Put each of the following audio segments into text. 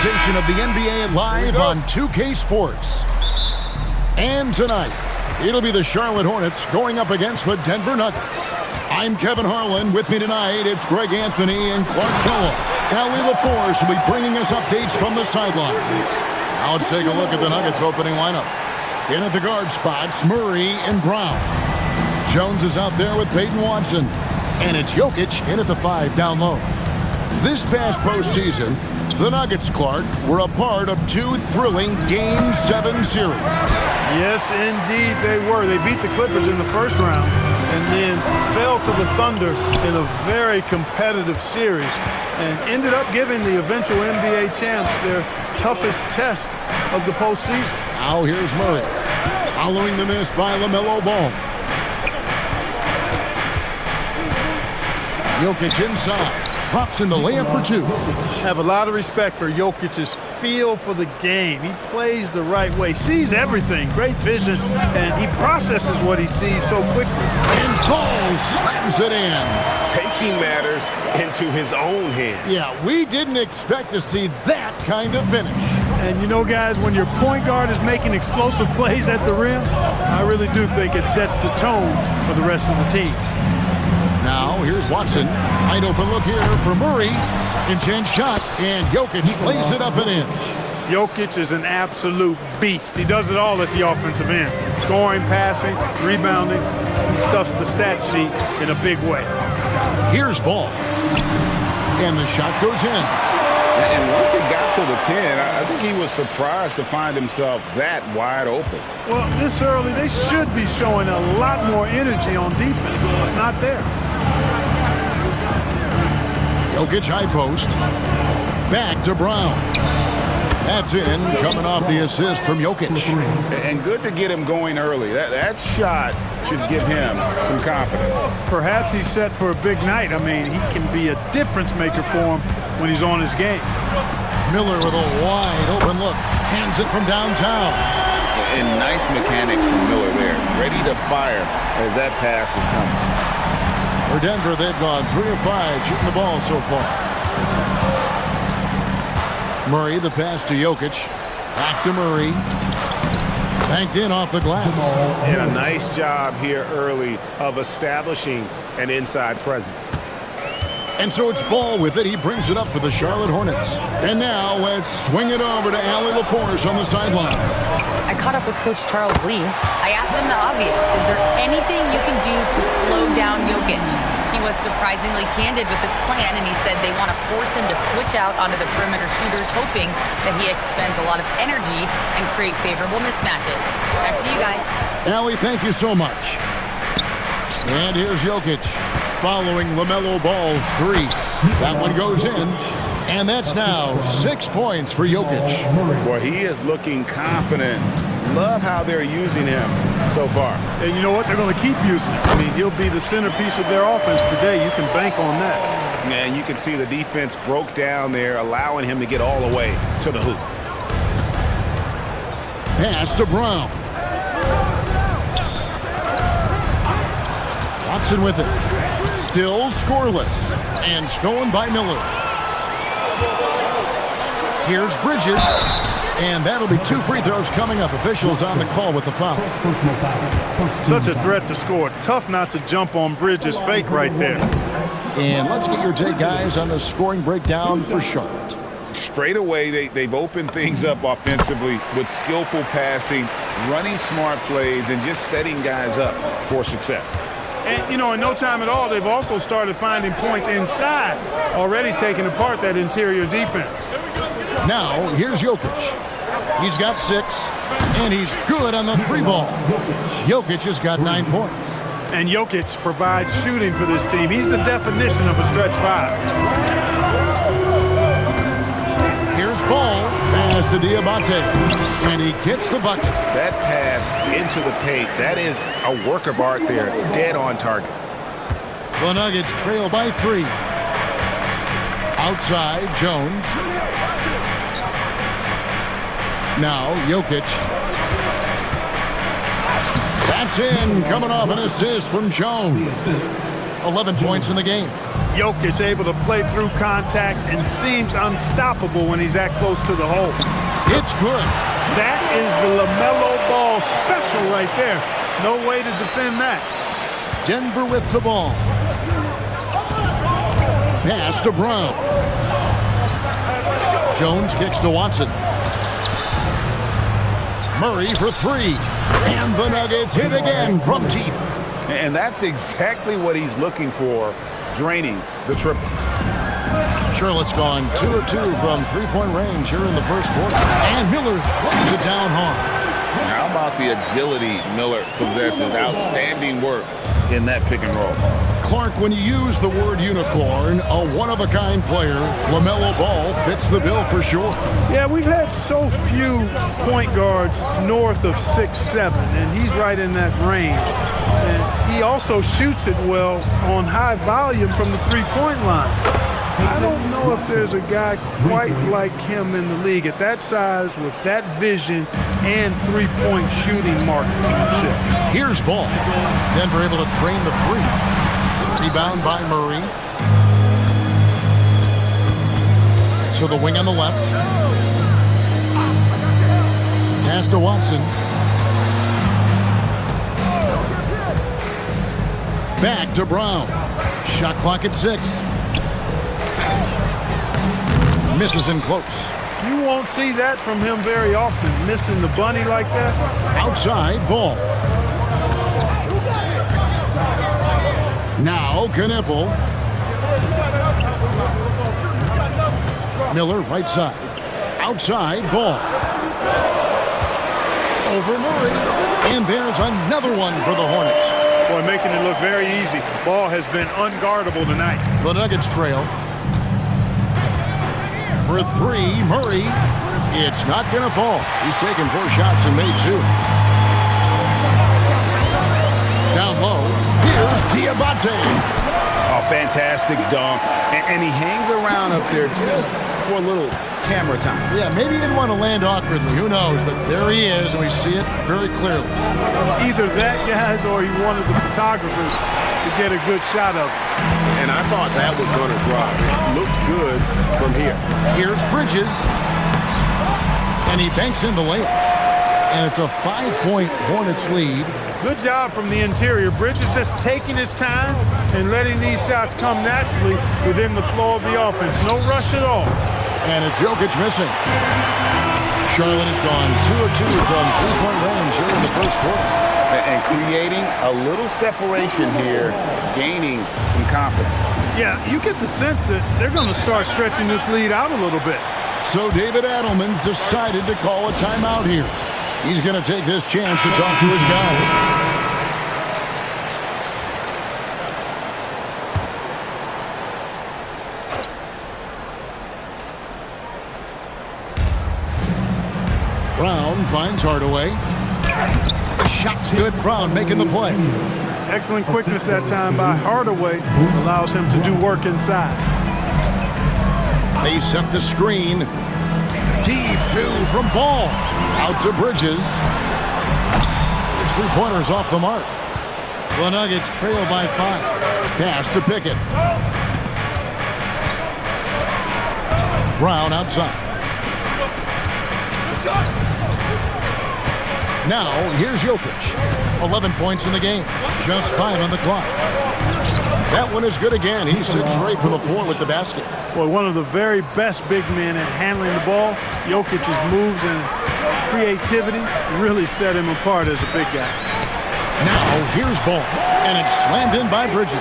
presentation of the NBA live on 2K Sports. And tonight, it'll be the Charlotte Hornets going up against the Denver Nuggets. I'm Kevin Harlan. With me tonight, it's Greg Anthony and Clark Kellogg. Allie LaForce will be bringing us updates from the sidelines. Now let's take a look at the Nuggets opening lineup. In at the guard spots, Murray and Brown. Jones is out there with Peyton Watson. And it's Jokic in at the 5 down low. This past postseason, the Nuggets, Clark, were a part of 2 thrilling Game 7 series. Yes, indeed they were. They beat the Clippers in the first round and then fell to the Thunder in a very competitive series and ended up giving the eventual NBA champs their toughest test of the postseason. Now here's Murray, following the miss by LaMelo Ball. Jokic inside. Drops in the layup for 2. Have a lot of respect for Jokic's feel for the game. He plays the right way, sees everything, great vision, and he processes what he sees so quickly. And Ball slams it in. Taking matters into his own hands. Yeah, we didn't expect to see that kind of finish. And you know, guys, when your point guard is making explosive plays at the rim, I really do think it sets the tone for the rest of the team. Now, here's Watson. Wide open look here for Murray. Second chance shot, and Jokic lays it up and in. Jokic is an absolute beast. He does it all at the offensive end. Scoring, passing, rebounding. He stuffs the stat sheet in a big way. Here's Ball. And the shot goes in. And once it got to the 10, I think he was surprised to find himself that wide open. Well, this early, they should be showing a lot more energy on defense. It's not there. Jokic high post. Back to Brown. That's in, coming off the assist from Jokic. And good to get him going early. That shot should give him some confidence. Perhaps he's set for a big night. I mean, he can be a difference maker for him when he's on his game. Miller with a wide open look. Hands it from downtown. And nice mechanics from Miller there. Ready to fire as that pass is coming. For Denver, they've gone 3 of 5 shooting the ball so far. Murray, the pass to Jokic. Back to Murray. Banked in off the glass. And a nice job here early of establishing an inside presence. And so it's Ball with it. He brings it up for the Charlotte Hornets. And now let's swing it over to Allie LaForce on the sideline. I caught up with Coach Charles Lee. I asked him the obvious. Is there anything you can do to slow down Jokic? He was surprisingly candid with his plan, and he said they want to force him to switch out onto the perimeter shooters, hoping that he expends a lot of energy and create favorable mismatches. Back to you guys. Allie, thank you so much. And here's Jokic following LaMelo Ball's 3. That one goes in. And that's now 6 points for Jokic. Boy, he is looking confident. Love how they're using him so far. And you know what? They're going to keep using him. I mean, he'll be the centerpiece of their offense today. You can bank on that. And you can see the defense broke down there, allowing him to get all the way to the hoop. Pass to Brown. Watson with it. Still scoreless. And stolen by Miller. Here's Bridges, and that'll be 2 free throws coming up. Officials on the call with the foul. Such a threat to score. Tough not to jump on Bridges' fake right there. And let's get your take, guys, on the scoring breakdown for Charlotte. Straight away, they've opened things up offensively with skillful passing, running smart plays, and just setting guys up for success. And, you know, in no time at all, they've also started finding points inside, already taking apart that interior defense. Now, here's Jokic. He's got 6, and he's good on the 3 ball. Jokic has got 9 points. And Jokic provides shooting for this team. He's the definition of a stretch 5. Here's Ball, pass to Diabate, and he gets the bucket. That pass into the paint, that is a work of art there, dead on target. The Nuggets trail by 3. Outside, Jones. Now, Jokic. That's in, coming off an assist from Jones. 11 points in the game. Jokic able to play through contact and seems unstoppable when he's that close to the hole. It's good. That is the LaMelo Ball special right there. No way to defend that. Denver with the ball. Pass to Brown. Jones kicks to Watson. Murray for three. And the Nuggets hit again from deep. And that's exactly what he's looking for, draining the triple. Charlotte's gone 2 of 2 from three-point range here in the first quarter. And Miller throws it down hard. How about the agility Miller possesses? Outstanding work in that pick and roll. Clark, when you use the word unicorn, a one-of-a-kind player, LaMelo Ball fits the bill for sure. Yeah, we've had so few point guards north of 6'7", and he's right in that range. And he also shoots it well on high volume from the three-point line. I don't know if there's a guy quite like him in the league at that size with that vision and three-point shooting marksmanship. Here's Ball. Denver able to drain the three. Rebound by Murray. To the wing on the left. Pass to Watson. Back to Brown. Shot clock at 6. Misses in close. You won't see that from him very often, missing the bunny like that. Outside Ball. Now Knipple. Miller right side. Outside Ball. Over Murray. And there's another one for the Hornets. Boy, making it look very easy. Ball has been unguardable tonight. The Nuggets trail. For three, Murray. It's not going to fall. He's taken 4 shots and made 2. Down low. Here's Diabate. Oh, fantastic dunk. And he hangs around up there just for a little camera time. Yeah, maybe he didn't want to land awkwardly. Who knows? But there he is, and we see it very clearly. Either that, guys, or he wanted the photographers to get a good shot of it. And I thought that was going to drop. It looked good from here. Here's Bridges. And he banks in the layup. And it's a 5-point Hornets lead. Good job from the interior. Bridges just taking his time and letting these shots come naturally within the flow of the offense. No rush at all. And it's Jokic missing. Charlotte has gone 2 of 2 from three-point range here in the first quarter. And creating a little separation here, gaining some confidence. Yeah, you get the sense that they're going to start stretching this lead out a little bit. So David Adelman's decided to call a timeout here. He's going to take this chance to talk to his guy. Brown finds Hardaway. Shot's good. Brown making the play. Excellent quickness that time by Hardaway. Allows him to do work inside. They set the screen. Deep 2 from Ball. Out to Bridges. His three-pointer's off the mark. The Nuggets trail by 5. Pass to Pickett. Brown outside. Now, here's Jokic. 11 points in the game. Just 5 on the clock. That one is good again. He's 6 for 8 from the floor with the basket. Boy, one of the very best big men at handling the ball. Jokic's moves and creativity really set him apart as a big guy. Now, here's Ball. And it's slammed in by Bridges.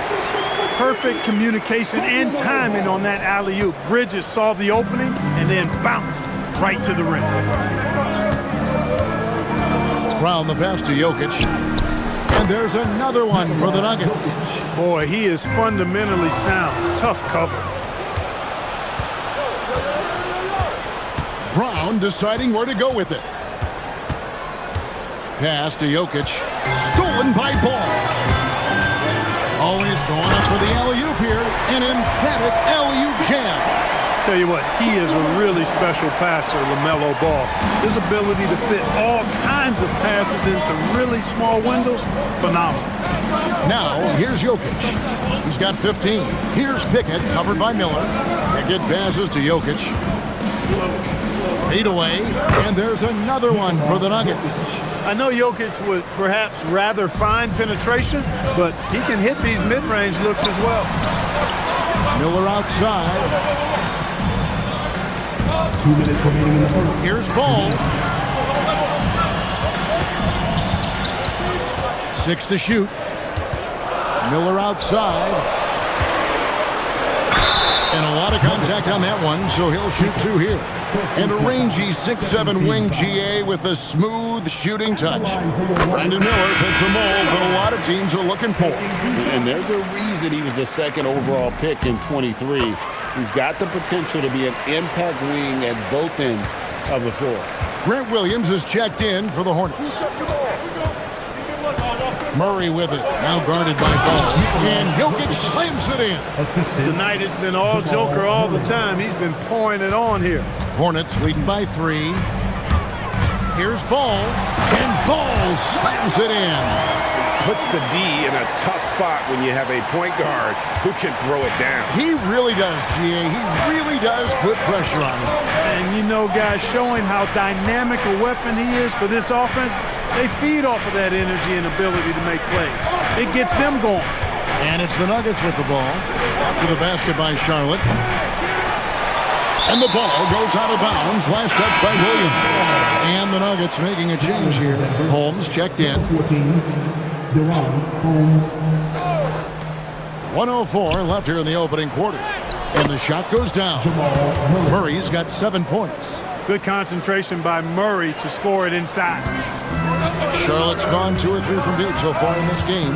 Perfect communication and timing on that alley-oop. Bridges saw the opening and then bounced right to the rim. Brown the pass to Jokic. And there's another one for the Nuggets. Boy, he is fundamentally sound. Tough cover. Brown deciding where to go with it. Pass to Jokic. Stolen by Ball. Always going up for the alley-oop here. An emphatic alley-oop jam. Tell you what, he is a really special passer, LaMelo Ball. His ability to fit all kinds of passes into really small windows, phenomenal. Now, here's Jokic. He's got 15. Here's Pickett, covered by Miller. Pickett passes to Jokic. Fade away, and there's another one for the Nuggets. I know Jokic would perhaps rather find penetration, but he can hit these mid-range looks as well. Miller outside. 2 minutes remaining in the first. Here's Ball. 6 to shoot. Miller outside. And a lot of contact on that one, so he'll shoot 2 here. And a rangy 6'7" wing GA with a smooth shooting touch. Brandon Miller fits a mold that a lot of teams are looking for. And there's a reason he was the second overall pick in 23. He's got the potential to be an impact wing at both ends of the floor. Grant Williams is checked in for the Hornets. Murray with it, now guarded by Ball. And Jokic slams it in. Tonight it's been all Joker all the time. He's been pouring it on here. Hornets leading by 3. Here's Ball, and Ball slams it in. Puts the D in a tough spot when you have a point guard who can throw it down. He really does, GA. He really does put pressure on him. And you know, guys, showing how dynamic a weapon he is for this offense, they feed off of that energy and ability to make plays. It gets them going. And it's the Nuggets with the ball. After the basket by Charlotte. And the ball goes out of bounds. Last touch by Williams. And the Nuggets making a change here. Holmes checked in. 1:04 left here in the opening quarter. And the shot goes down. Murray's got 7 points. Good concentration by Murray to score it inside. Charlotte's gone 2 or 3 from deep so far in this game.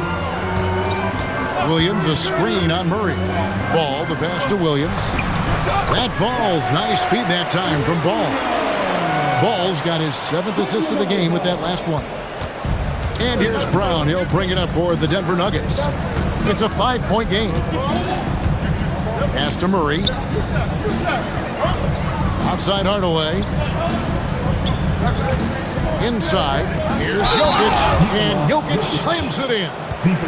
Williams a screen on Murray. Ball, the pass to Williams. That falls. Nice feed that time from Ball. Ball's got his 7th assist of the game with that last one. And here's Brown. He'll bring it up for the Denver Nuggets. It's a 5-point game. Pass to Murray. Outside Hardaway. Inside. Here's Jokic. And Jokic slams it in.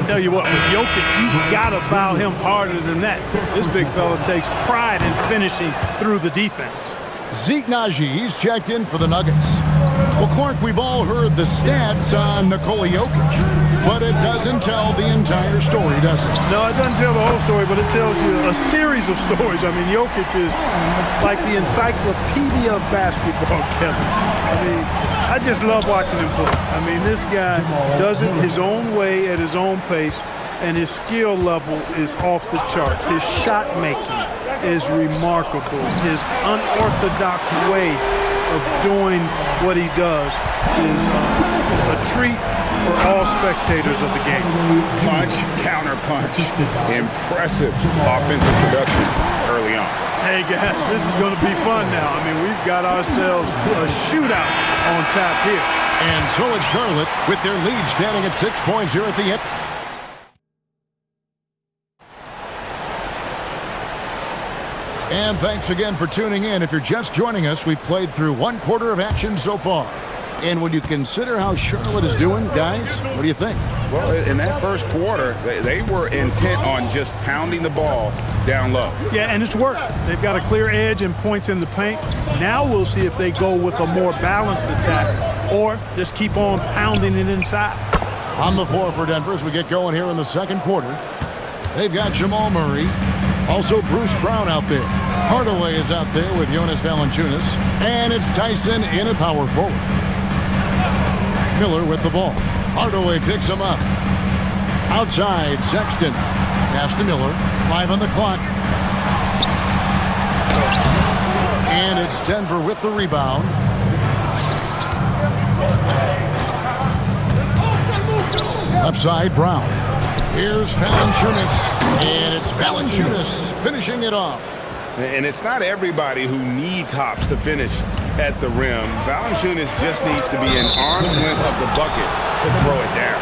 Tell you what, with Jokic, you've got to foul him harder than that. This big fella takes pride in finishing through the defense. Zeke Najee's checked in for the Nuggets. Well, Clark, we've all heard the stats on Nikola Jokic, but it doesn't tell the entire story, does it? No, it doesn't tell the whole story, but it tells you a series of stories. I mean, Jokic is like the encyclopedia of basketball, Kevin. I mean, I just love watching him play. I mean, this guy does it his own way at his own pace, and his skill level is off the charts. His shot making is remarkable. His unorthodox way of doing what he does is a treat for all spectators of the game. Punch, counter punch. Impressive offensive production early on. Hey guys, this is going to be fun now. I mean, we've got ourselves a shootout on tap here. And so it's Charlotte with their lead standing at 6 points here at the end. And thanks again for tuning in. If you're just joining us, we've played through 1 quarter of action so far. And when you consider how Charlotte is doing, guys, what do you think? Well, in that first quarter, they were intent on just pounding the ball down low. Yeah, and it's worked. They've got a clear edge and points in the paint. Now we'll see if they go with a more balanced attack or just keep on pounding it inside. On the floor for Denver as we get going here in the second quarter. They've got Jamal Murray. Also Bruce Brown out there. Hardaway is out there with Jonas Valanciunas. And it's Tyson in at power forward. Miller with the ball. Hardaway picks him up. Outside, Sexton. Pass to Miller. 5 on the clock. And it's Denver with the rebound. Left side, Brown. Here's Valanciunas. And it's Valanciunas finishing it off. And it's not everybody who needs hops to finish at the rim. Valanciunas just needs to be an arm's length of the bucket to throw it down.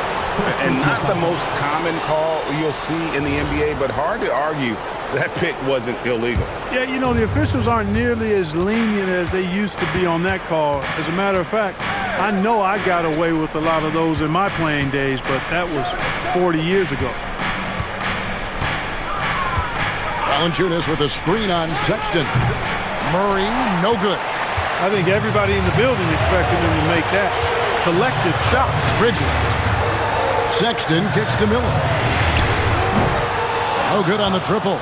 And not the most common call you'll see in the NBA, but hard to argue that pick wasn't illegal. Yeah, you know, the officials aren't nearly as lenient as they used to be on that call. As a matter of fact, I know I got away with a lot of those in my playing days, but that was 40 years ago. Valanciunas with a screen on Sexton. Murray, no good. I think everybody in the building expected him to make that collective shot. Bridges. Sexton kicks to Miller. No good on the triple.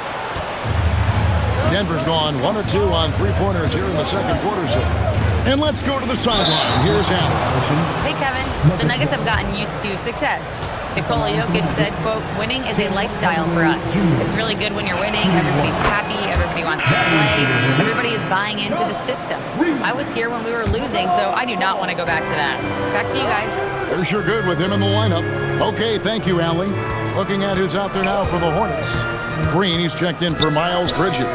Denver's gone 1 or 2 on three-pointers here in the second quarter so far. And let's go to the sideline. Here's Allen. Hey, Kevin. The Nuggets have gotten used to success. Nikola Jokic said, quote, winning is a lifestyle for us. It's really good when you're winning. Everybody's happy. Everybody wants to play. Everybody is buying into the system. I was here when we were losing, so I do not want to go back to that. Back to you guys. They're sure good with him in the lineup. Okay, thank you, Allie. Looking at who's out there now for the Hornets. Green, he's checked in for Miles Bridges.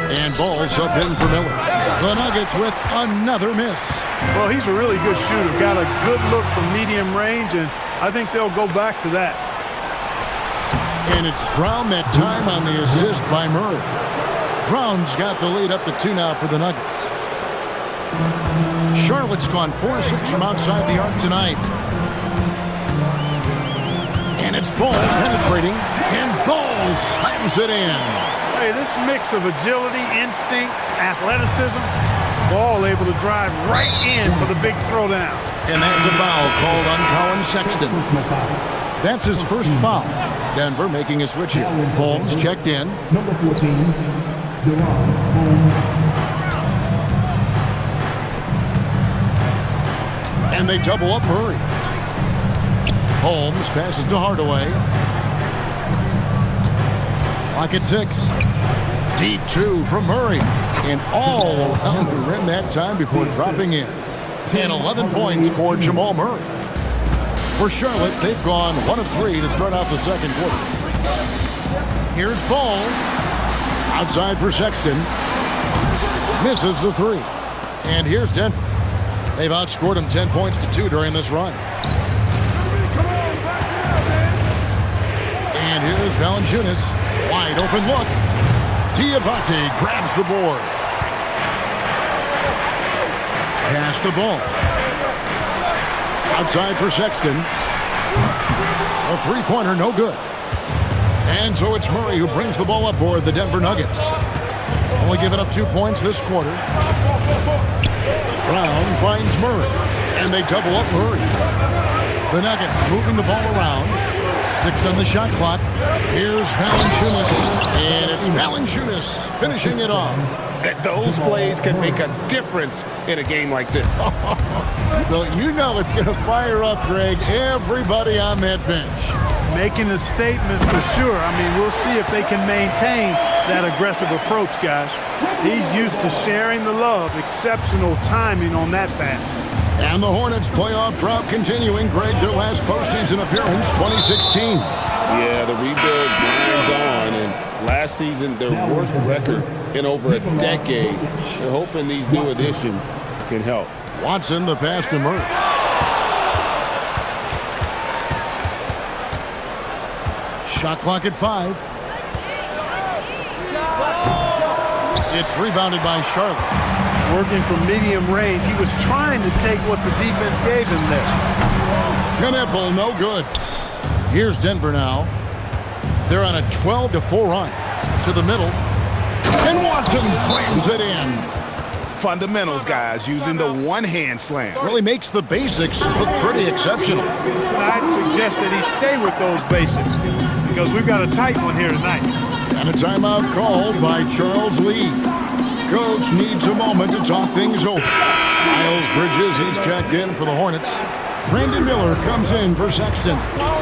And Ball subbed in for Miller. The Nuggets with another miss. Well, he's a really good shooter. Got a good look from medium range, and I think they'll go back to that. And it's Brown that time on the assist by Murray. Brown's got the lead up to 2 now for the Nuggets. Charlotte's gone 4-6 from outside the arc tonight. And it's Ball penetrating, and Ball slams it in. Hey, this mix of agility, instinct, athleticism, Ball able to drive right in for the big throwdown. And that's a foul called on Colin Sexton. That's his first foul. Denver making a switch here. Holmes checked in. Number 14, And they double up Murray. Holmes passes to Hardaway. Clock at 6. Deep 2 from Murray. And all around the rim that time before dropping in. And 11 points for Jamal Murray. For Charlotte, they've gone 1 of 3 to start out the second quarter. Here's Ball. Outside for Sexton. Misses the 3. And here's Denver. They've outscored him 10 points to 2 during this run. And here's Valanciunas. Wide open look. Diabate grabs the board. Pass the ball. Outside for Sexton. A three-pointer, no good. And so it's Murray who brings the ball up for the Denver Nuggets. Only giving up 2 points this quarter. Brown finds Murray. And they double up Murray. The Nuggets moving the ball around. 6 on the shot clock. Here's Valanciunas. And it's Valanciunas finishing it off. Those plays can make a difference in a game like this. Well, you know it's going to fire up, Greg, everybody on that bench. Making a statement for sure. I mean, we'll see if they can maintain that aggressive approach, guys. He's used to sharing the love. Exceptional timing on that pass. And the Hornets playoff drought continuing. Greg, their last postseason appearance, 2016. Yeah, the rebuild grinds on, and last season, their worst record in over a decade. They're hoping these new additions can help. Watson, the pass to Murray. Shot clock at 5. It's rebounded by Charlotte. Working from medium range, he was trying to take what the defense gave him there. Knipple, no good. Here's Denver now. They're on a 12-4 run. To the middle. And Watson slams it in. Fundamentals, guys, using the one-hand slam. Really makes the basics look pretty exceptional. I'd suggest that he stay with those basics because we've got a tight one here tonight. And a timeout called by Charles Lee. Coach needs a moment to talk things over. Miles Bridges, he's checked in for the Hornets. Brandon Miller comes in for Sexton.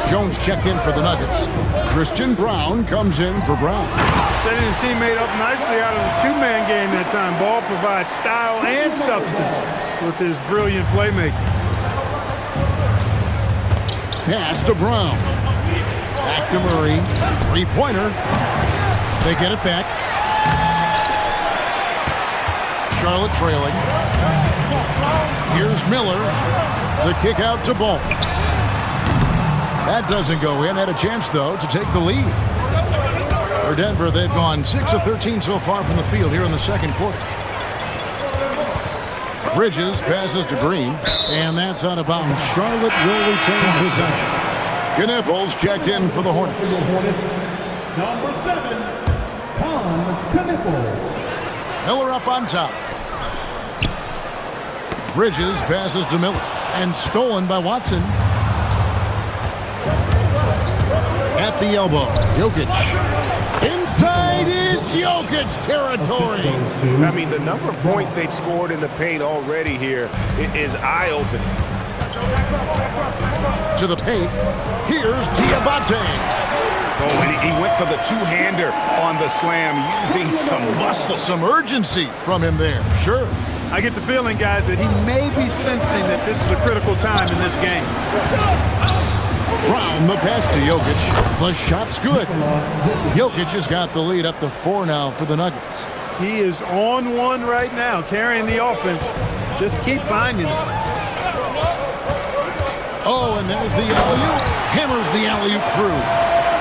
Jones checked in for the Nuggets. Christian Brown comes in for Brown. Setting his teammate up nicely out of the two-man game that time. Ball provides style and substance with his brilliant playmaking. Pass to Brown. Back to Murray. Three-pointer. They get it back. Charlotte trailing. Here's Miller. The kick out to Ball. That doesn't go in. Had a chance, though, to take the lead. For Denver, they've gone 6 of 13 so far from the field here in the second quarter. Bridges passes to Green, and that's out of bounds. Charlotte will retain possession. Knipples checked in for the Hornets. Number 7, Knipples. Miller up on top. Bridges passes to Miller, and stolen by Watson. At the elbow, Jokic. Inside is Jokic territory. I mean, the number of points they've scored in the paint already here is eye-opening. To the paint, here's Diabate. Oh, and he went for the two-hander on the slam, using some muscle. Some urgency from him there, sure. I get the feeling, guys, that he may be sensing that this is a critical time in this game. Brown, the pass to Jokic. The shot's good. Jokic has got the lead up to 4 now for the Nuggets. He is on one right now, carrying the offense. Just keep finding it. Oh, and there's the alley-oop. Hammers the alley-oop through.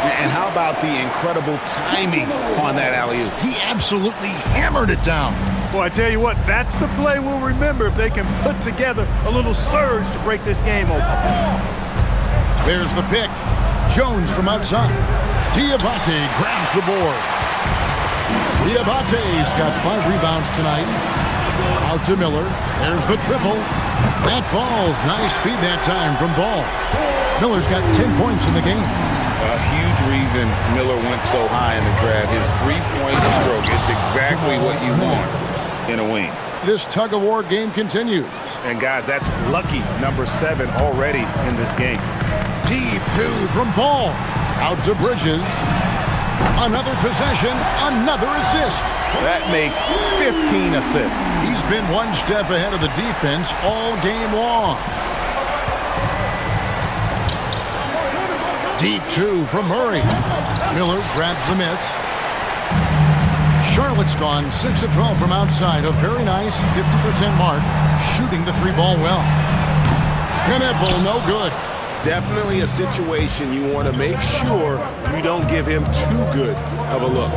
And how about the incredible timing on that alley-oop? He absolutely hammered it down. Boy, I tell you what, that's the play we'll remember if they can put together a little surge to break this game open. There's the pick. Jones from outside. Diabate grabs the board. Diabate's got 5 rebounds tonight. Out to Miller. There's the triple. That falls. Nice feed that time from Ball. Miller's got 10 points in the game. A huge reason Miller went so high in the draft. His three-point stroke. It's exactly what you want in a wing. This tug-of-war game continues. And guys, that's lucky number 7 already in this game. Deep 2 from Ball. Out to Bridges. Another possession, another assist. That makes 15 assists. He's been one step ahead of the defense all game long. Deep 2 from Murray. Miller grabs the miss. Charlotte's gone 6 of 12 from outside. A very nice 50% mark. Shooting the 3-ball well. Knipple, no good. Definitely a situation you want to make sure you don't give him too good of a look.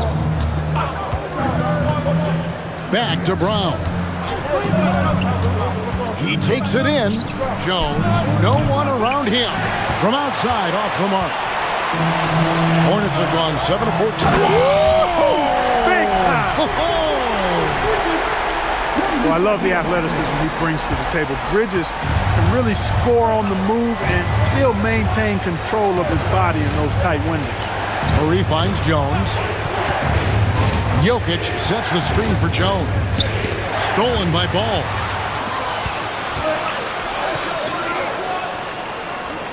Back to Brown. He takes it in. Jones, no one around him. From outside, off the mark. Hornets have gone 7 of 14. Big time! Well, I love the athleticism he brings to the table. Bridges can really score on the move and still maintain control of his body in those tight windows. Murray finds Jones. Jokic sets the screen for Jones. Stolen by Ball.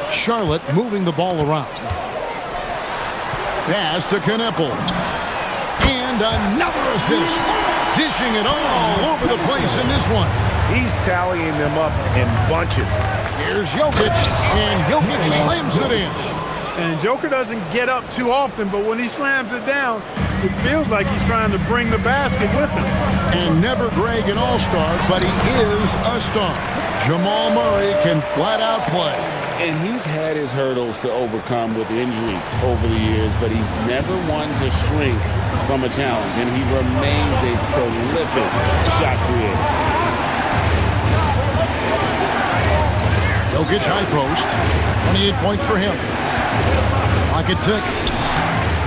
Charlotte moving the ball around. Pass to Knipple. And another assist. Dishing it all over the place in this one. He's tallying them up in bunches. Here's Jokic, and Jokic slams it in. And Joker doesn't get up too often, but when he slams it down, it feels like he's trying to bring the basket with him. And never Greg an all-star, but he is a star. Jamal Murray can flat out play. And he's had his hurdles to overcome with injury over the years, but he's never one to shrink from a challenge, and he remains a prolific shot creator. Jokic high post. 28 points for him. Clock at 6.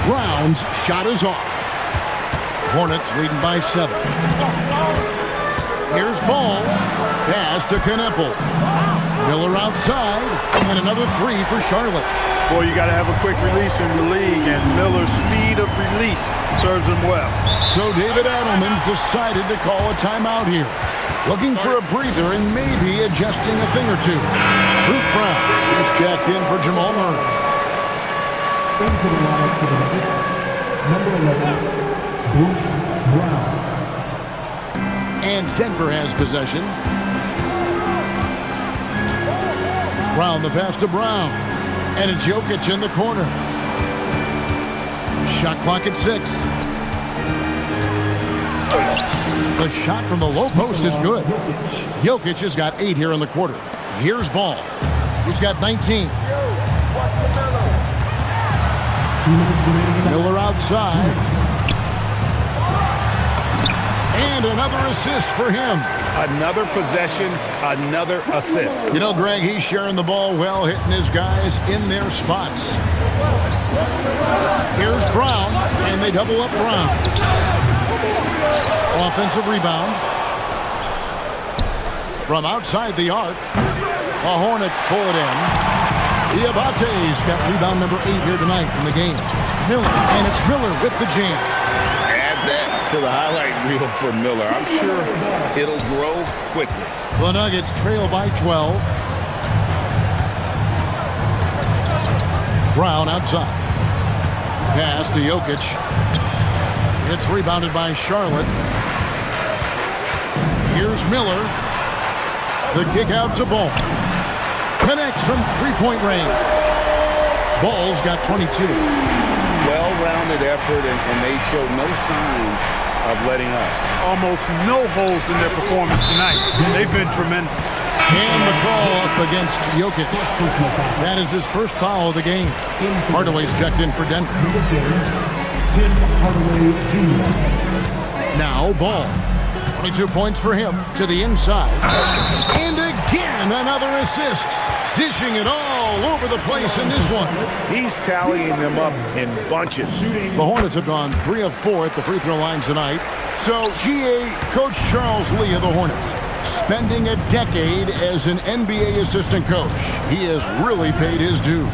Brown's shot is off. Hornets leading by 7. Here's Ball. Pass to Knipple. Miller outside, and another 3 for Charlotte. Boy, you got to have a quick release in the league, and Miller's speed of release serves him well. So David Adelman's decided to call a timeout here. Looking for a breather and maybe adjusting a thing or two. Bruce Brown is checked in for Jamal Murray. Into the lineup for the Nuggets, number 11, Bruce Brown. And Denver has possession. Brown, the pass to Brown. And it's Jokic in the corner. Shot clock at 6. The shot from the low post is good. Jokic has got 8 here in the quarter. Here's Ball. He's got 19. Miller outside. And another assist for him. Another possession, another assist. You know, Greg, he's sharing the ball well, hitting his guys in their spots. Here's Brown, and they double up Brown. Offensive rebound. From outside the arc, the Hornets pull it in. Diabate's got rebound number 8 here tonight in the game. Miller, and it's Miller with the jam. Add that to the highlight reel for Miller. I'm sure it'll grow quickly. The Nuggets trail by 12. Brown outside. Pass to Jokic. It's rebounded by Charlotte. Here's Miller. The kick out to Ball. Connects from three-point range. Ball's got 22. Well-rounded effort, and they show no signs of letting up. Almost no holes in their performance tonight. They've been tremendous. And the call up against Jokic. That is his first foul of the game. Hardaway's checked in for Denver. Now Ball. 22 points for him to the inside. And again, another assist. Dishing it all over the place in this one. He's tallying them up in bunches. The Hornets have gone 3 of 4 at the free throw line tonight. So, GA, Coach Charles Lee of the Hornets, spending a decade as an NBA assistant coach. He has really paid his dues.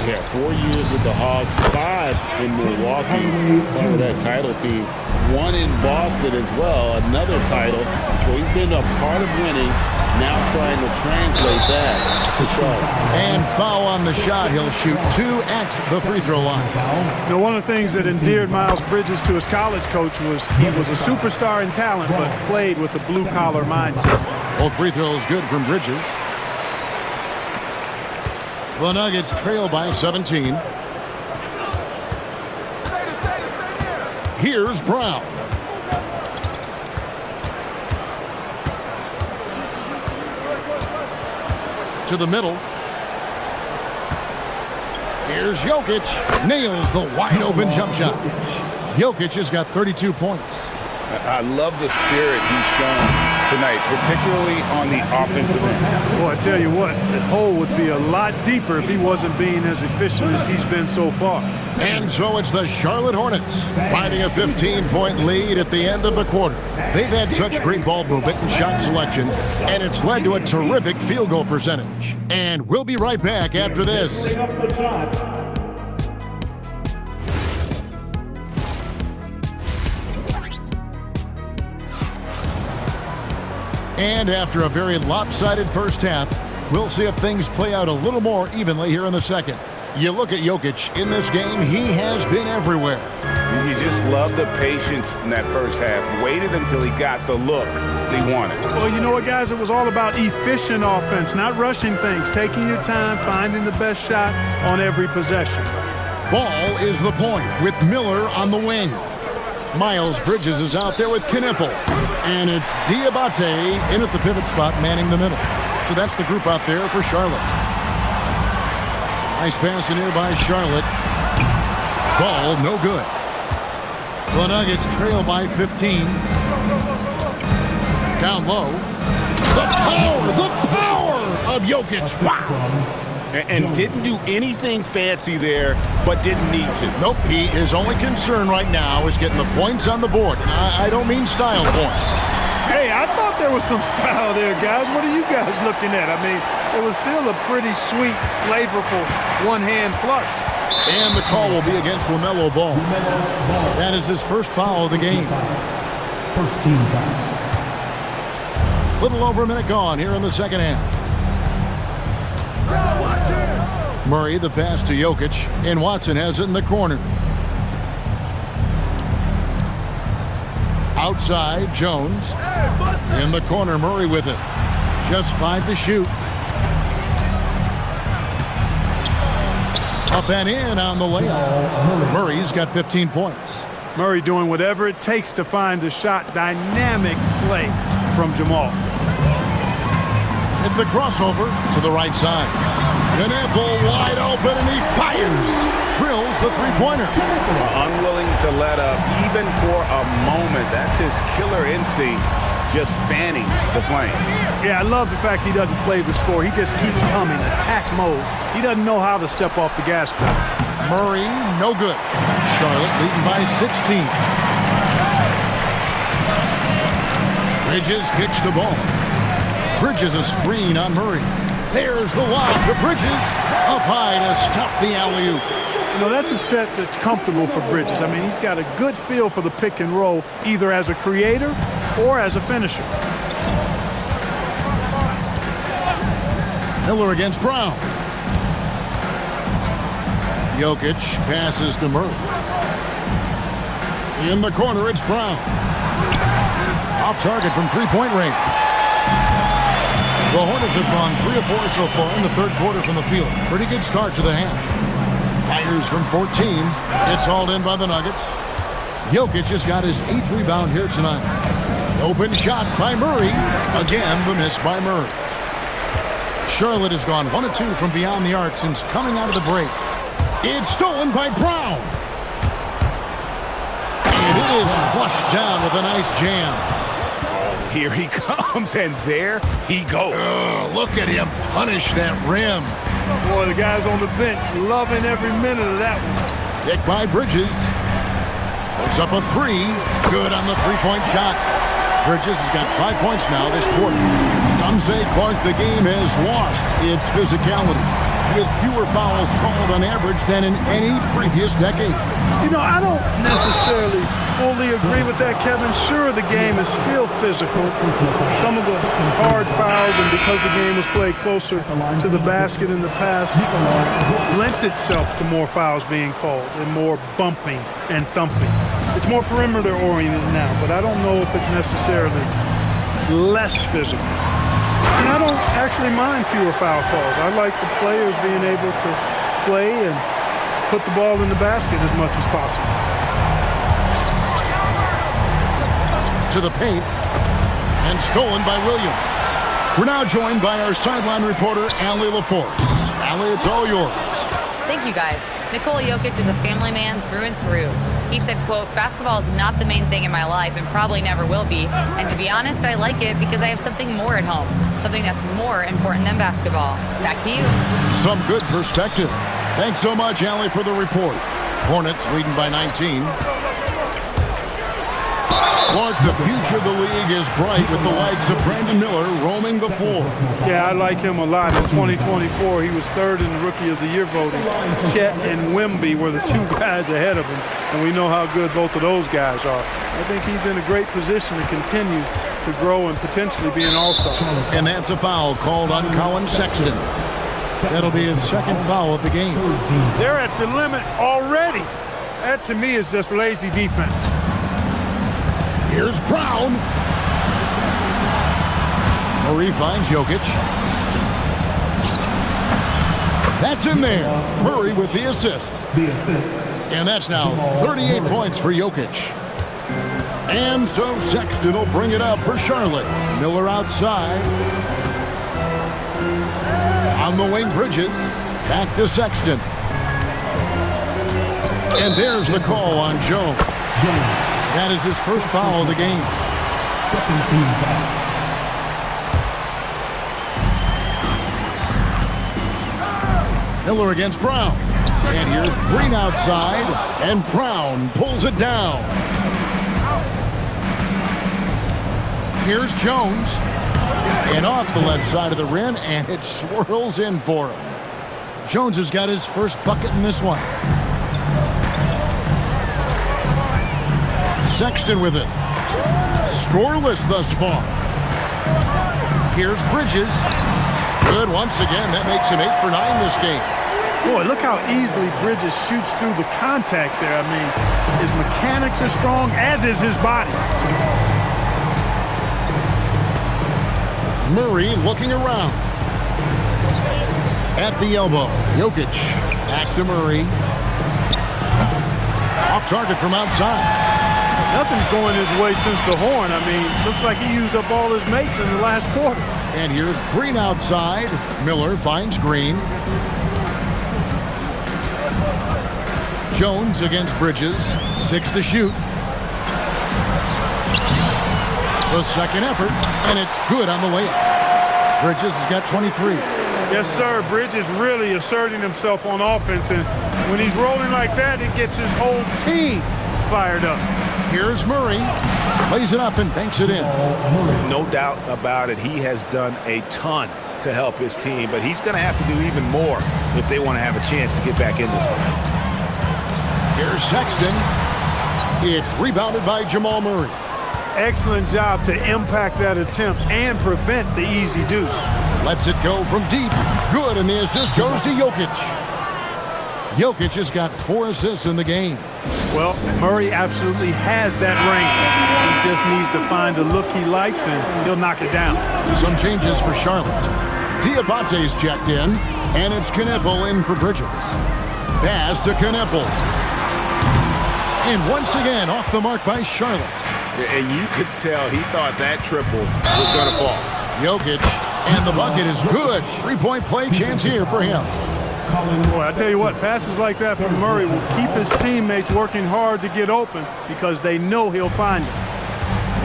Yeah, 4 years with the Hogs, 5 in Milwaukee, part of that title team. 1 in Boston as well, another title. So he's been a part of winning, now trying to translate that to Charlotte. And foul on the shot. He'll shoot 2 at the free throw line. You know, one of the things that endeared Miles Bridges to his college coach was he was a superstar in talent, but played with a blue-collar mindset. Both free throws good from Bridges. The Nuggets trail by 17. Here's Brown. To the middle. Here's Jokic. Nails the wide open jump shot. Jokic has got 32 points. I love the spirit he's shown tonight, particularly on the offensive end. Boy, I tell you what, the hole would be a lot deeper if he wasn't being as efficient as he's been so far. And so it's the Charlotte Hornets finding a 15-point lead at the end of the quarter. They've had such great ball movement and shot selection, and it's led to a terrific field goal percentage. And we'll be right back after this. And after a very lopsided first half, we'll see if things play out a little more evenly here in the second. You look at Jokic in this game, he has been everywhere. You just love the patience in that first half. Waited until he got the look he wanted. Well, you know what, guys? It was all about efficient offense, not rushing things, taking your time, finding the best shot on every possession. Ball is the point with Miller on the wing. Miles Bridges is out there with Knipple. And it's Diabate in at the pivot spot, manning the middle. So that's the group out there for Charlotte. Nice pass in here by Charlotte. Ball, no good. The Nuggets trail by 15. Down low. The power of Jokic. Wow. And didn't do anything fancy there, but didn't need to. Nope, his only concern right now is getting the points on the board. And I don't mean style points. Hey, I thought there was some style there, guys. What are you guys looking at? I mean, it was still a pretty sweet, flavorful one-hand flush. And the call will be against LaMelo Ball. That is his first foul of the game. First team foul. Little over a minute gone here in the second half. Murray, the pass to Jokic, and Watson has it in the corner. Outside, Jones. In the corner, Murray with it. Just 5 to shoot. Up and in on the layup. Murray's got 15 points. Murray doing whatever it takes to find the shot. Dynamic play from Jamal. At the crossover to the right side. Knebel wide open, and he fires. Drills the three-pointer. Unwilling to let up even for a moment. That's his killer instinct, just fanning the flame. Yeah, I love the fact he doesn't play the score. He just keeps coming, attack mode. He doesn't know how to step off the gas pedal. Murray, no good. Charlotte leading by 16. Bridges kicks the ball. Bridges a screen on Murray. There's the lob to Bridges. Up high to stuff the alley-oop. You know, that's a set that's comfortable for Bridges. I mean, he's got a good feel for the pick and roll, either as a creator or as a finisher. Miller against Brown. Jokic passes to Murray. In the corner, it's Brown. Off target from three-point range. The Hornets have gone 3 of 4 so far in the third quarter from the field. Pretty good start to the half. Fires from 14. It's hauled in by the Nuggets. Jokic has got his 8th rebound here tonight. Open shot by Murray. Again, the miss by Murray. Charlotte has gone 1 of 2 from beyond the arc since coming out of the break. It's stolen by Brown. And it is flushed down with a nice jam. Here he comes, and there he goes. Look at him punish that rim. Boy, the guys on the bench loving every minute of that one. Picked by Bridges. Puts up a 3. Good on the three-point shot. Bridges has got 5 points now this quarter. Some say, Clark, the game has lost its physicality, with fewer fouls called on average than in any previous decade. You know, I don't necessarily fully agree with that, Kevin. Sure, the game is still physical. Some of the hard fouls, and because the game was played closer to the basket in the past, lent itself to more fouls being called and more bumping and thumping. It's more perimeter-oriented now, but I don't know if it's necessarily less physical. And I don't actually mind fewer foul calls. I like the players being able to play and put the ball in the basket as much as possible. To the paint, and stolen by Williams. We're now joined by our sideline reporter, Allie LaForce. Allie, it's all yours. Thank you, guys. Nikola Jokic is a family man through and through. He said, quote, "Basketball is not the main thing in my life and probably never will be. And to be honest, I like it because I have something more at home, something that's more important than basketball." Back to you. Some good perspective. Thanks so much, Allie, for the report. Hornets leading by 19. Clark, the future of the league is bright with the likes of Brandon Miller roaming the floor. Yeah, I like him a lot. In 2024, he was 3rd in the Rookie of the Year voting. Chet and Wemby were the 2 guys ahead of him, and we know how good both of those guys are. I think he's in a great position to continue to grow and potentially be an all-star. And that's a foul called on Colin Sexton. That'll be his 2nd foul of the game. They're at the limit already. That, to me, is just lazy defense. Here's Brown. Murray finds Jokic. That's in there. Murray with the assist. And that's now 38 points for Jokic. And so Sexton will bring it up for Charlotte. Miller outside. On the wing, Bridges. Back to Sexton. And there's the call on Jones. That is his first foul of the game. Second team foul. Miller against Brown. And here's Green outside, and Brown pulls it down. Here's Jones. And off the left side of the rim, and it swirls in for him. Jones has got his first bucket in this one. Sexton with it. Scoreless thus far. Here's Bridges. Good once again. That makes him 8 for 9 this game. Boy, look how easily Bridges shoots through the contact there. I mean, his mechanics are strong, as is his body. Murray looking around. At the elbow, Jokic. Back to Murray. Off target from outside. Nothing's going his way since the horn. I mean, looks like he used up all his mates in the last quarter. And here's Green outside. Miller finds Green. Jones against Bridges. 6 to shoot. The second effort, and it's good on the layup. Bridges has got 23. Yes, sir. Bridges really asserting himself on offense, and when he's rolling like that, it gets his whole team fired up. Here's Murray. Plays it up and banks it in. No doubt about it. He has done a ton to help his team, but he's going to have to do even more if they want to have a chance to get back in this one. Here's Sexton. It's rebounded by Jamal Murray. Excellent job to impact that attempt and prevent the easy deuce. Lets it go from deep. Good, and the assist goes to Jokic. Jokic has got 4 assists in the game. Well, Murray absolutely has that range. He just needs to find the look he likes, and he'll knock it down. Some changes for Charlotte. Diabate's checked in, and it's Knipple in for Bridges. Pass to Knipple. And once again, off the mark by Charlotte. And you could tell he thought that triple was going to fall. Jokic, and the bucket is good. 3-point play chance here for him. Boy, I tell you what, passes like that from Murray will keep his teammates working hard to get open because they know he'll find them.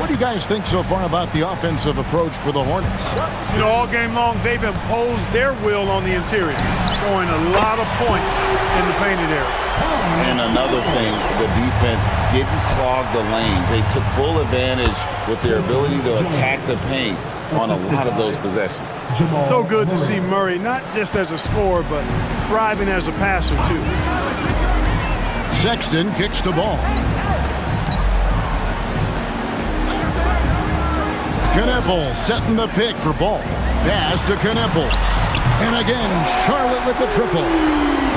What do you guys think so far about the offensive approach for the Hornets? You know, all game long, they've imposed their will on the interior, scoring a lot of points in the painted area. And another thing, the defense didn't clog the lanes. They took full advantage with their ability to attack the paint on a lot of those possessions. So good to see Murray, not just as a scorer, but thriving as a passer, too. Sexton kicks the ball. Knipple setting the pick for Ball. Pass to Knipple. And again, Charlotte with the triple.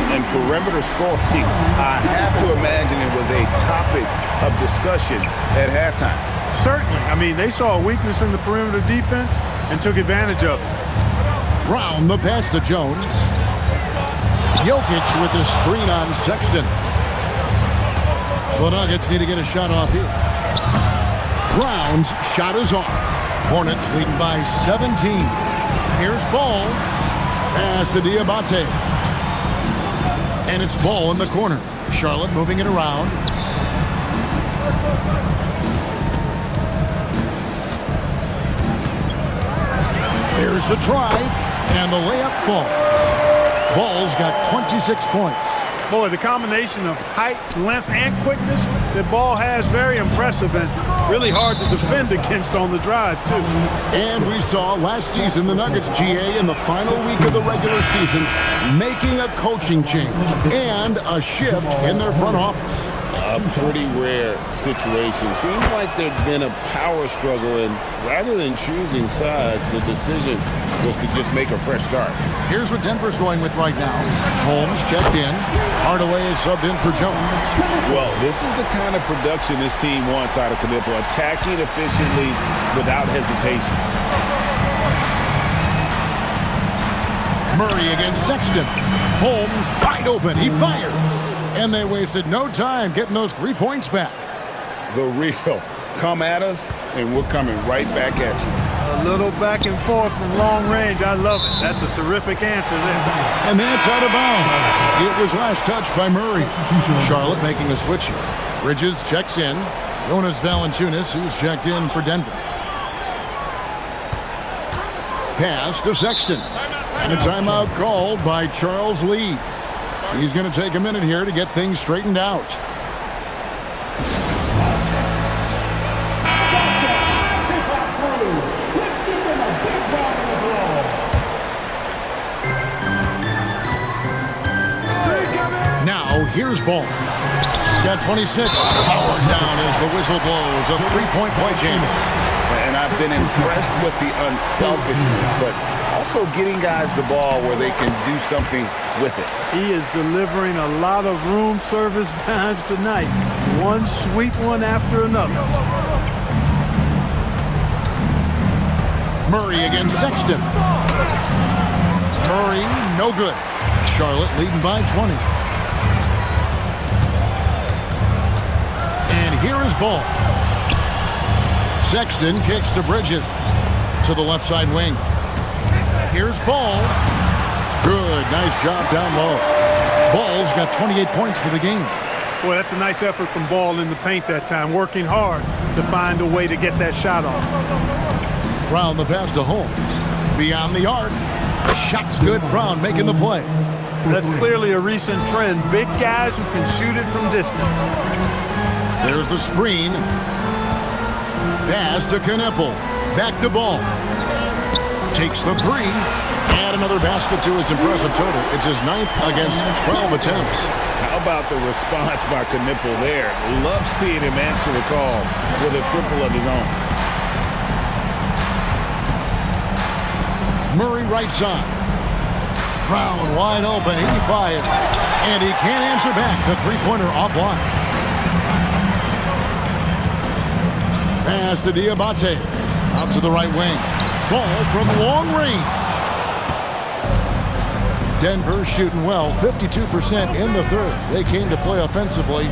And perimeter scoring, I have to imagine it was a topic of discussion at halftime. Certainly. I mean, they saw a weakness in the perimeter defense and took advantage of it. Brown, the pass to Jones. Jokic with the screen on Sexton. The Nuggets need to get a shot off here. Brown's shot is off. Hornets leading by 17. Here's Ball. Pass to Diabate. And it's Ball in the corner. Charlotte moving it around. Here's the drive, and the layup falls. Ball's got 26 points. Boy, the combination of height, length, and quickness that Ball has, very impressive and really hard to defend against on the drive, too. And we saw last season the Nuggets, GA, in the final week of the regular season, making a coaching change and a shift in their front office. A pretty rare situation. Seems like there'd been a power struggle, and rather than choosing sides, the decision was to just make a fresh start. Here's what Denver's going with right now. Holmes checked in. Hardaway is subbed in for Jones. Well, this is the kind of production this team wants out of Knipple, attacking efficiently without hesitation. Murray against Sexton. Holmes wide open. He fires. And they wasted no time getting those 3 points back. The real. Come at us, and we're coming right back at you. A little back and forth from long range. I love it. That's a terrific answer there. And that's out of bounds. It was last touched by Murray. Charlotte making a switch here. Bridges checks in. Jonas Valanciunas, who's checked in for Denver. Pass to Sexton. And a timeout called by Charles Lee. He's going to take a minute here to get things straightened out. Now, here's Ball. Got 26. Powered down as the whistle blows. A 3-point play, James. And I've been impressed with the unselfishness, but also getting guys the ball where they can do something with it. He is delivering a lot of room service times tonight. One sweet one after another. Murray against Sexton. Murray, no good. Charlotte leading by 20. And here is Ball. Sexton kicks to Bridges. To the left side wing. Here's Ball. Good, nice job down low. Ball's got 28 points for the game. Boy, that's a nice effort from Ball in the paint that time, working hard to find a way to get that shot off. Brown the pass to Holmes. Beyond the arc. The shot's good. Brown making the play. That's clearly a recent trend. Big guys who can shoot it from distance. There's the screen. Pass to Knippel. Back to Ball. Takes the three. Add another basket to his impressive total. It's his 9th against 12 attempts. How about the response by Knippel there? Love seeing him answer the call with a triple of his own. Murray right side. Brown wide open. He fires. And he can't answer back. The three-pointer offline. Pass to Diabate. Out to the right wing. Ball from long range. Denver shooting well, 52% in the third. They came to play offensively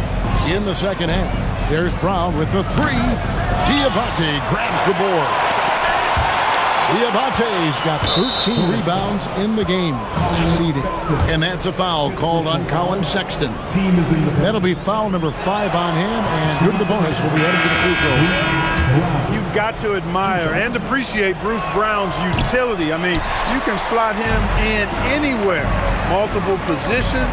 in the second half. There's Brown with the three. Diabate grabs the board. Diabate's got 13 rebounds in the game. Conceded. And that's a foul called on Colin Sexton. That'll be foul number 5 on him, and due to the bonus, will be headed to the free throw. You've got to admire and appreciate Bruce Brown's utility. I mean, you can slot him in anywhere, multiple positions.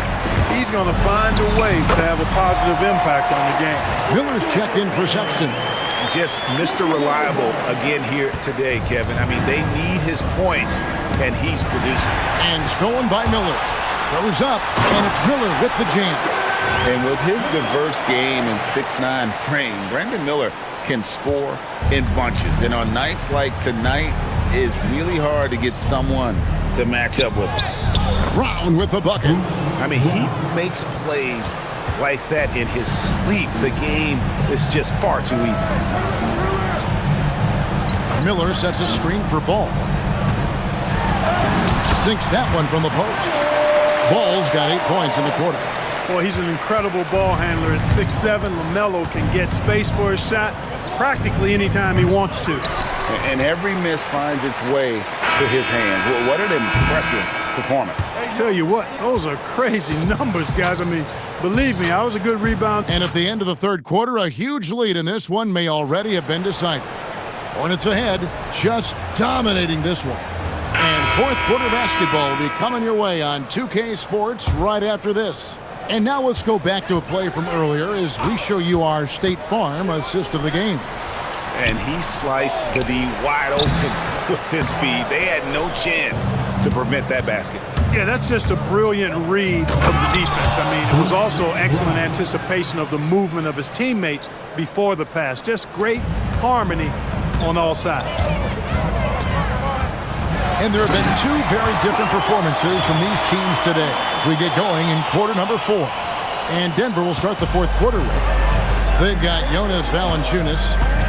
He's going to find a way to have a positive impact on the game. Miller's checked in for Sexton. Just Mr. Reliable again here today, Kevin. I mean, they need his points, and he's producing. And stolen by Miller. Goes up, and it's Miller with the jam. And with his diverse game and 6'9" frame, Brandon Miller can score in bunches. And on nights like tonight, it's really hard to get someone to match up with him. Brown with the bucket. I mean, he makes plays like that in his sleep. The game is just far too easy. Miller sets a screen for Ball. Sinks that one from the post. Ball's got 8 points in the quarter. Boy, he's an incredible ball handler. At 6'7", LaMelo can get space for his shot practically anytime he wants to. And every miss finds its way to his hands. Well, what an impressive performance. I tell you what, those are crazy numbers, guys. I mean, believe me, I was a good rebound. And at the end of the third quarter, a huge lead in this one may already have been decided. Hornets ahead, just dominating this one. And fourth quarter basketball will be coming your way on 2K Sports right after this. And now let's go back to a play from earlier as we show you our State Farm assist of the game. And he sliced the D wide open with his feet. They had no chance to prevent that basket. Yeah, that's just a brilliant read of the defense. I mean, it was also excellent anticipation of the movement of his teammates before the pass. Just great harmony on all sides. And there have been 2 very different performances from these teams today as we get going in quarter number 4. And Denver will start the fourth quarter with. They've got Jonas Valanciunas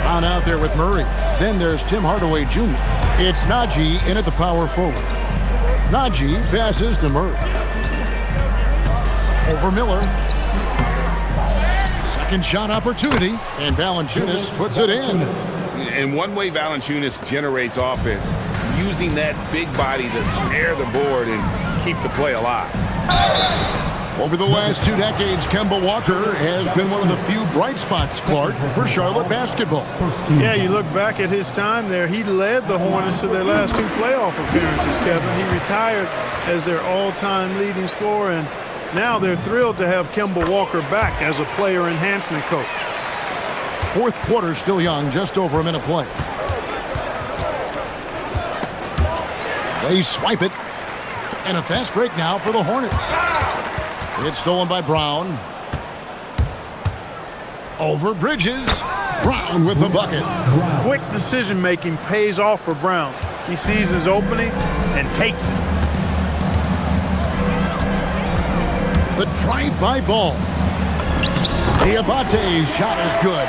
on out there with Murray. Then there's Tim Hardaway Jr. It's Najee in at the power forward. Najee passes to Murray. Over Miller. Second shot opportunity, and Valanciunas puts it in. And one way Valanciunas generates offense, using that big body to snare the board and keep the play alive. Over the last 2 decades, Kemba Walker has been one of the few bright spots, Clark, for Charlotte basketball. Yeah, you look back at his time there, he led the Hornets to their last 2 playoff appearances, Kevin. He retired as their all-time leading scorer, and now they're thrilled to have Kemba Walker back as a player enhancement coach. Fourth quarter still young, just over a minute play. They swipe it. And a fast break now for the Hornets. It's stolen by Brown. Over Bridges. Brown with the bucket. Quick decision-making pays off for Brown. He sees his opening and takes it. The drive-by Ball. Diabate's shot is good.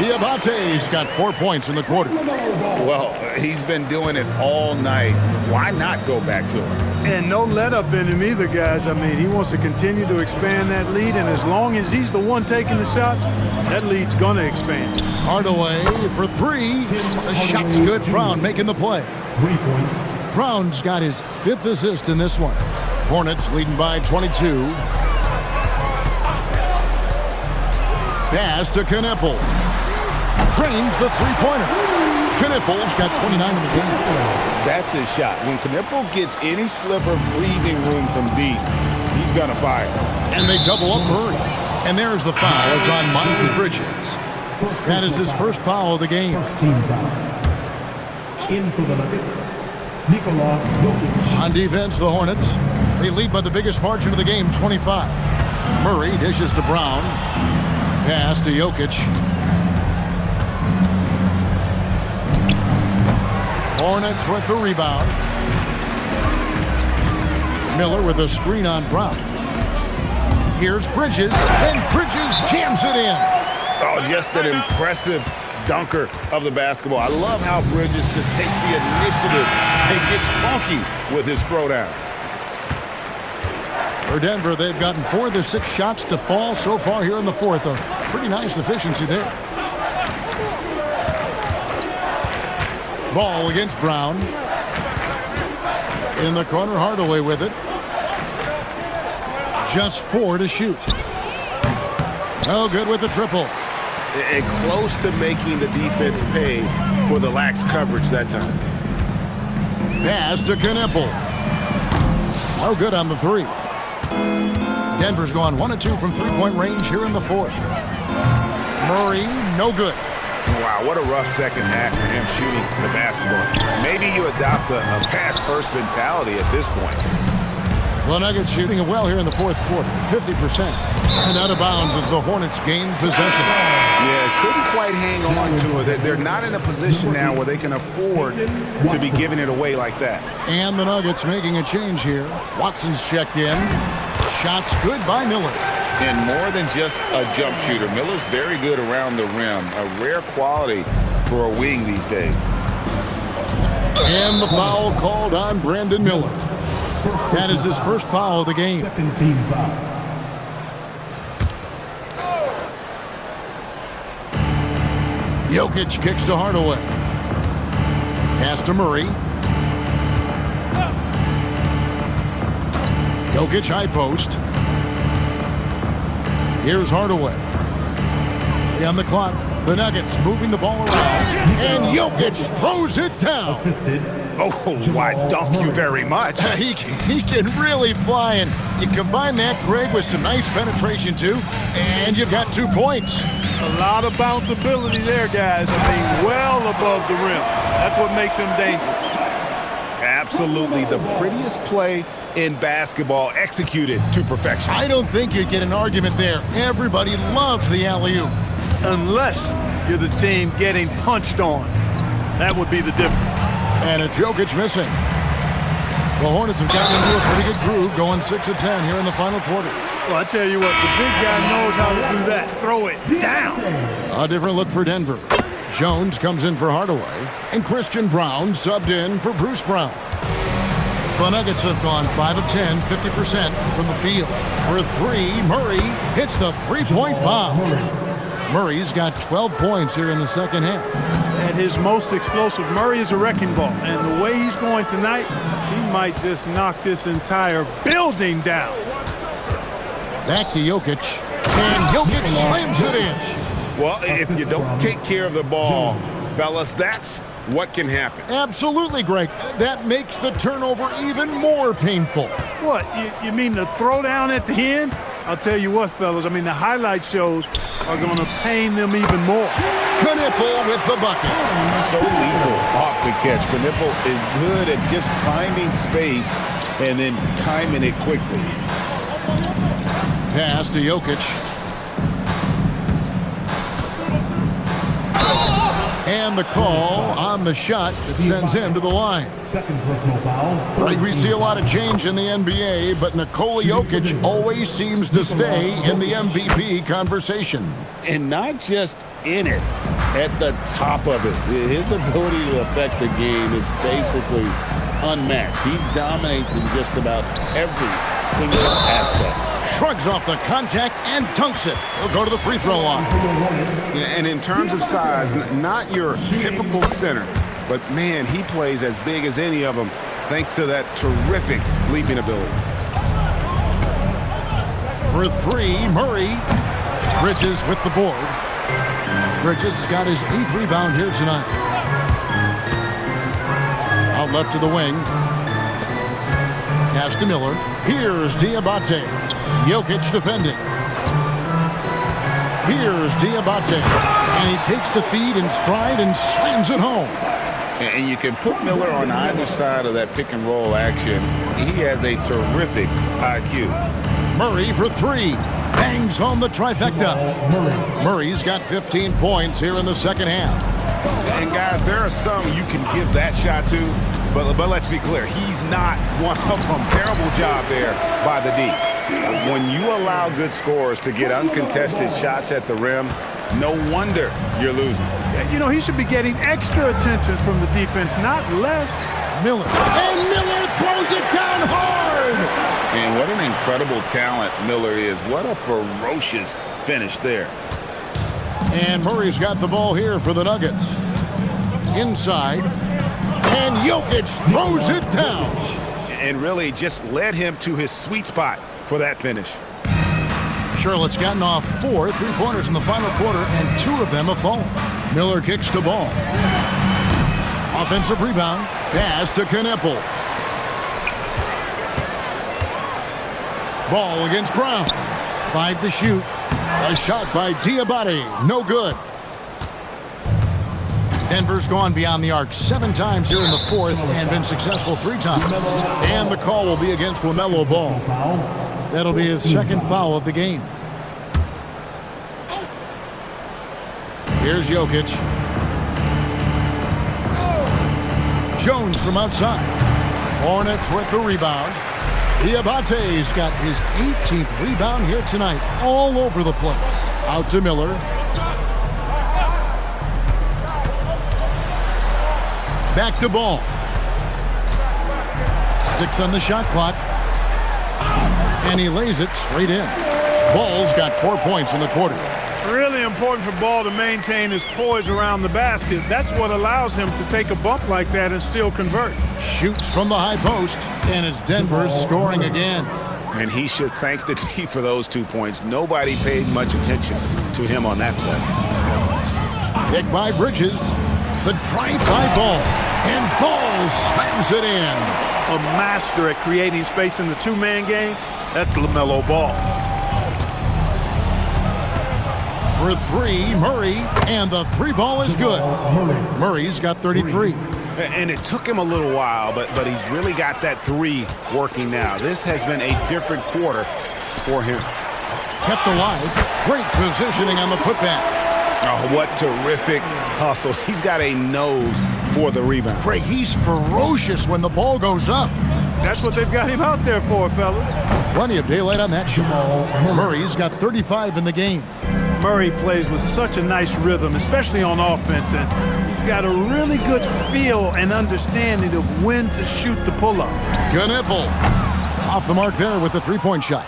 Diabate's got 4 points in the quarter. Well, he's been doing it all night. Why not go back to him? And no let-up in him either, guys. I mean, he wants to continue to expand that lead, and as long as he's the one taking the shots, that lead's going to expand. Hardaway for 3. The shot's good. Brown making the play. 3 points. Brown's got his 5th assist in this one. Hornets leading by 22. Pass to Knippel. Drains the three-pointer. Knippel's got 29 in the game. That's his shot. When Knippel gets any sliver of breathing room from deep, he's gonna fire. And they double up Murray. And there's the foul. It's on Miles Bridges. That is his first foul of the game. First team foul. In for the Nuggets, Nikola Jokic. On defense, the Hornets, they lead by the biggest margin of the game, 25. Murray dishes to Brown. Pass to Jokic. Hornets with the rebound. Miller with a screen on Brown. Here's Bridges, and Bridges jams it in. Oh, just an impressive dunker of the basketball. I love how Bridges just takes the initiative and gets funky with his throwdown. For Denver, they've gotten 4 of their 6 shots to fall so far here in the fourth. A pretty nice efficiency there. Ball against Brown. In the corner, Hardaway with it. Just 4 to shoot. Oh, good with the triple. And close to making the defense pay for the lax coverage that time. Pass to Knippel. Oh, good on the 3. Denver's gone 1 of 2 from three-point range here in the fourth. Murray, no good. Wow, what a rough second half for him shooting the basketball. Maybe you adopt a pass-first mentality at this point. The Nuggets shooting it well here in the fourth quarter, 50%. And out of bounds as the Hornets gain possession. Yeah, couldn't quite hang on to it. They're not in a position now where they can afford to be giving it away like that. And the Nuggets making a change here. Watson's checked in. Shots good by Miller. And more than just a jump shooter, Miller's very good around the rim. A rare quality for a wing these days. And the foul called on Brandon Miller. That is his first foul of the game. Second team foul. Jokic kicks to Hardaway. Pass to Murray. Jokic high post. Here's Hardaway. On the clock, the Nuggets moving the ball around. And Jokic throws it down. Assisted. Oh, why dunk you very much. He can really fly, and you combine that, Greg, with some nice penetration, too, and you've got 2 points. A lot of bounceability there, guys. I mean, well above the rim. That's what makes him dangerous. Absolutely the prettiest play in basketball, executed to perfection. I don't think you'd get an argument there. Everybody loves the alley-oop. Unless you're the team getting punched on. That would be the difference. And it's Jokic missing. The Hornets have gotten into a pretty good groove, going 6 of 10 here in the final quarter. Well, I tell you what, the big guy knows how to do that. Throw it down. A different look for Denver. Jones comes in for Hardaway, and Christian Brown subbed in for Bruce Brown. The Nuggets have gone 5 of 10, 50% from the field. For 3, Murray hits the three-point bomb. Murray's got 12 points here in the second half. At his most explosive, Murray is a wrecking ball. And the way he's going tonight, he might just knock this entire building down. Back to Jokic, and Jokic slams it in. Well, if you don't take care of the ball, fellas, that's what can happen. Absolutely, Greg. That makes the turnover even more painful. What, you mean the throwdown at the end? I'll tell you what, fellas, I mean, the highlight shows are going to pain them even more. Knippel with the bucket. So lethal off the catch. Knippel is good at just finding space and then timing it quickly. Pass to Jokic. And the call on the shot that sends him to the line. Second personal foul. Right, we see a lot of change in the NBA, but Nikola Jokic always seems to stay in the MVP conversation. And not just in it, at the top of it. His ability to affect the game is basically unmatched. He dominates in just about every single aspect. Shrugs off the contact and dunks it. He'll go to the free throw line. And in terms of size, not your typical center, but man, he plays as big as any of them thanks to that terrific leaping ability. For three, Murray. Bridges with the board. Bridges has got his 8th rebound here tonight. Out left to the wing. Pass to Miller. Here's Diabate. Jokic defending. Here's Diabate. And he takes the feed in stride and slams it home. And you can put Miller on either side of that pick and roll action. He has a terrific IQ. Murray for three. Bangs home the trifecta. Murray's got 15 points here in the second half. And guys, there are some you can give that shot to, but let's be clear, he's not one of them. Terrible job there by the D. When you allow good scorers to get uncontested shots at the rim, no wonder you're losing. You know, he should be getting extra attention from the defense, not less. Miller. And Miller throws it down hard! And what an incredible talent Miller is. What a ferocious finish there. And Murray's got the ball here for the Nuggets. Inside. And Jokic throws it down. And really just led him to his sweet spot for that finish. Charlotte's gotten off 4 3-pointers in the final quarter, and 2 of them have fallen. Miller kicks the ball. Offensive rebound. Pass to Knipple. Ball against Brown. 5 to shoot. A shot by Diabate. No good. Denver's gone beyond the arc 7 times here in the 4th and been successful 3 times. And the call will be against LaMelo Ball. That'll be his 2nd foul of the game. Here's Jokic. Jones from outside. Hornets with the rebound. Diabate's got his 18th rebound here tonight. All over the place. Out to Miller. Back to Ball. 6 on the shot clock. And he lays it straight in. Ball's got 4 points in the quarter. Really important for Ball to maintain his poise around the basket. That's what allows him to take a bump like that and still convert. Shoots from the high post, and it's Denver scoring again. And he should thank the team for those 2 points. Nobody paid much attention to him on that play. Picked by Bridges. The drive by Ball. And Ball slams it in. A master at creating space in the 2-man game. That's LaMelo Ball. For 3, Murray, and the 3 ball is good. Murray's got 33. And it took him a little while, but he's really got that 3 working now. This has been a different quarter for him. Kept alive. Great positioning on the putback. Oh, what terrific hustle. He's got a nose for the rebound. Craig, he's ferocious when the ball goes up. That's what they've got him out there for, fella. Plenty of daylight on that shot. Murray's got 35 in the game. Murray plays with such a nice rhythm, especially on offense, and he's got a really good feel and understanding of when to shoot the pull-up. Knipple off the mark there with the 3-point shot.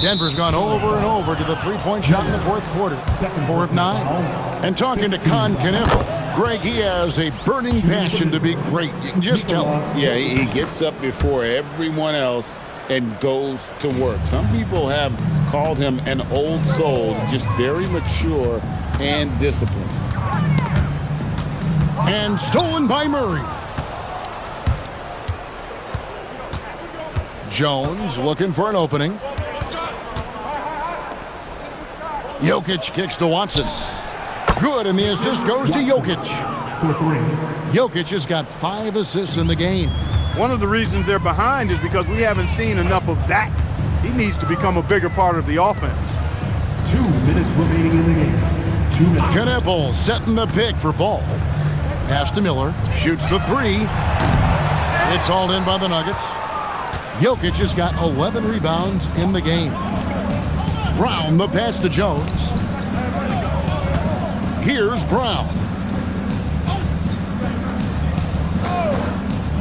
Denver's gone over and over to the 3-point shot in the 4th quarter. 4 of 9. And talking to Con Knipple, Greg, he has a burning passion to be great. You can just tell him. Yeah, he gets up before everyone else and goes to work. Some people have called him an old soul, just very mature and disciplined. And stolen by Murray. Jones looking for an opening. Jokic kicks to Watson. Good, and the assist goes to Jokic. Jokic has got 5 assists in the game. One of the reasons they're behind is because we haven't seen enough of that. He needs to become a bigger part of the offense. 2 minutes remaining in the game. 2 minutes. Knipple setting the pick for Ball. Pass to Miller. Shoots the 3. It's hauled in by the Nuggets. Jokic has got 11 rebounds in the game. Brown the pass to Jones. Here's Brown.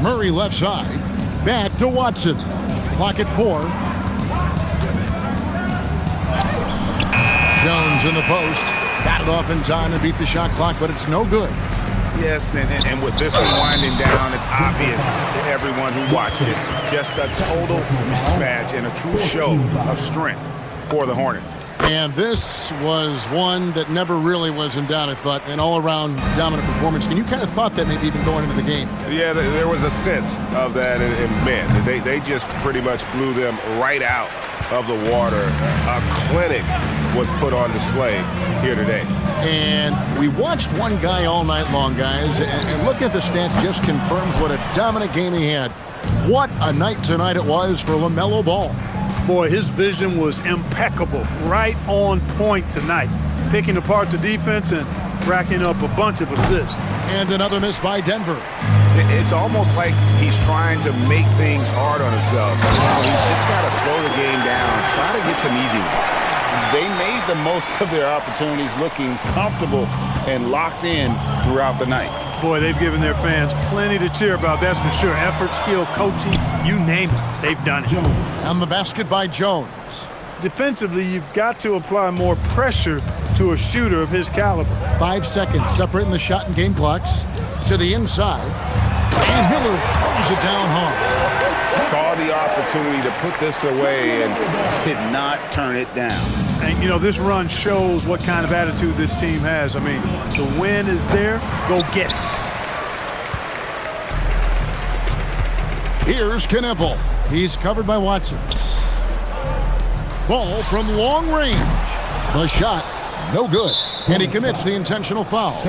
Murray left side. Back to Watson. Clock at 4. Jones in the post. Got it off in time and beat the shot clock, but it's no good. Yes, and with this one winding down, it's obvious to everyone who watched it. Just a total mismatch and a true show of strength for the Hornets. And this was one that never really was in doubt, I thought, an all-around dominant performance. And you kind of thought that maybe even going into the game. Yeah, there was a sense of that in men. They just pretty much blew them right out of the water. A clinic was put on display here today. And we watched one guy all night long, guys, and looking at the stats just confirms what a dominant game he had. What a night tonight it was for LaMelo Ball. Boy, his vision was impeccable, right on point tonight, picking apart the defense and racking up a bunch of assists. And another miss by Denver. It's almost like he's trying to make things hard on himself. He's just got to slow the game down, try to get some easy ones. They made the most of their opportunities, looking comfortable and locked in throughout the night. Boy, they've given their fans plenty to cheer about, that's for sure. Effort, skill, coaching, you name it, they've done it. On the basket by Jones. Defensively, you've got to apply more pressure to a shooter of his caliber. 5 seconds separating the shot and game clocks. To the inside. And Miller throws it down hard. Saw the opportunity to put this away and did not turn it down. And, you know, this run shows what kind of attitude this team has. I mean, the win is there. Go get it. Here's Knippel. He's covered by Watson. Ball from long range. The shot, no good. And he commits the intentional foul.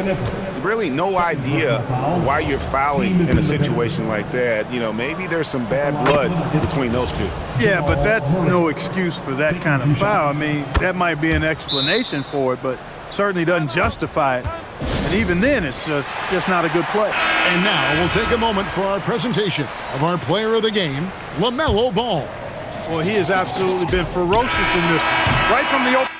Really no idea why you're fouling in a situation like that. You know, maybe there's some bad blood between those two. Yeah, but that's no excuse for that kind of foul. I mean, that might be an explanation for it, but certainly doesn't justify it. And even then, it's just not a good play. And now we'll take a moment for our presentation of our player of the game, LaMelo Ball. Well, he has absolutely been ferocious in this one. Right from the open.